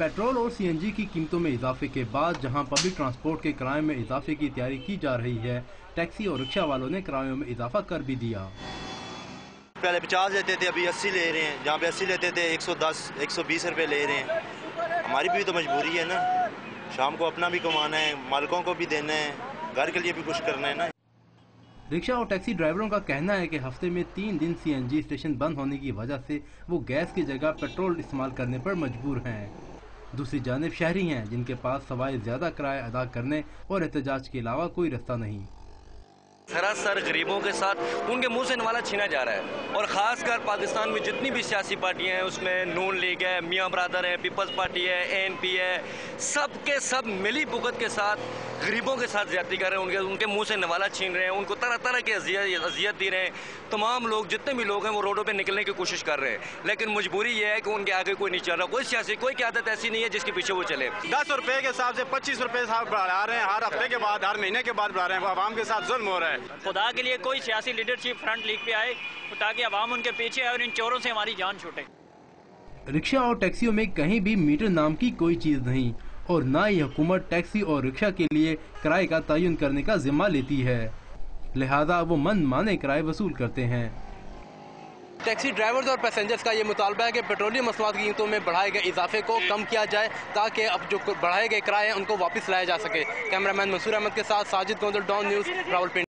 Petrol और CNG की कीमतों में इजाफे के बाद जहां पब्लिक ट्रांसपोर्ट के किराए में इजाफे की तैयारी की जा रही है, टैक्सी और रिक्शा वालों ने किरायों में इजाफा कर भी दिया। पहले 50 लेते थे, अभी 80 ले रहे हैं। जहाँ पे 80 लेते थे 110 120 रुपए ले रहे हैं। हमारी भी तो मजबूरी है ना, शाम को अपना भी कमाना है, मालिकों को भी देना है, घर के लिए भी कुछ करना है ना। रिक्शा और टैक्सी ड्राइवरों का कहना है कि हफ्ते में 3 दिन सीएनजी स्टेशन बंद होने की वजह से वो गैस की जगह पेट्रोल इस्तेमाल करने पर मजबूर हैं। दूसरी जानिब शहरी हैं जिनके पास सवाए ज्यादा किराया अदा करने और एहतजाज के अलावा कोई रास्ता नहीं। सरासर गरीबों के साथ उनके मुंह से नवाला छीना जा रहा है, और खासकर पाकिस्तान में जितनी भी सियासी पार्टियां हैं उसमें नून लीग है, मियाँ ब्रादर है, पीपल्स पार्टी है, एएनपी है, सब के सब मिली भुगत के साथ गरीबों के साथ ज्यादती कर रहे हैं। उनके मुंह से नवाला छीन रहे हैं, उनको तरह तरह की अजियत दे रहे हैं। तमाम लोग जितने भी लोग हैं वो रोडों पे निकलने की कोशिश कर रहे हैं, लेकिन मजबूरी ये है कि उनके आगे कोई नहीं चल रहा। कोई सियासी कोई क़यादत ऐसी नहीं है जिसके पीछे वो चले। 10 रुपए के हिसाब से 25 रुपए बढ़ा रहे हैं, हर हफ्ते के बाद, हर महीने के बाद बढ़ा रहे हैं। आवाम के साथ जुल्म हो रहा है। खुदा के लिए कोई सियासी लीडरशिप फ्रंट लीग पे आए ताकि अवाम उनके पीछे आए और इन चोरों से हमारी जान छूटे। रिक्शा और टैक्सियों में कहीं भी मीटर नाम की कोई चीज नहीं, और ना ही हुकूमत टैक्सी और रिक्शा के लिए किराए का तयन करने का जिम्मा लेती है, लिहाजा वो मन माने किराए वसूल करते हैं। टैक्सी ड्राइवर्स और पैसेंजर्स का ये मुतालबा है कि पेट्रोलियम मसनूआत की कीमतों में बढ़ाए गए इजाफे को कम किया जाए ताकि अब जो बढ़ाए गए किराए हैं उनको वापस लाया जा सके। कैमरामैन मंसूर अहमद के साथ साजिद गोंदल, डॉन न्यूज़, रावलपिंडी।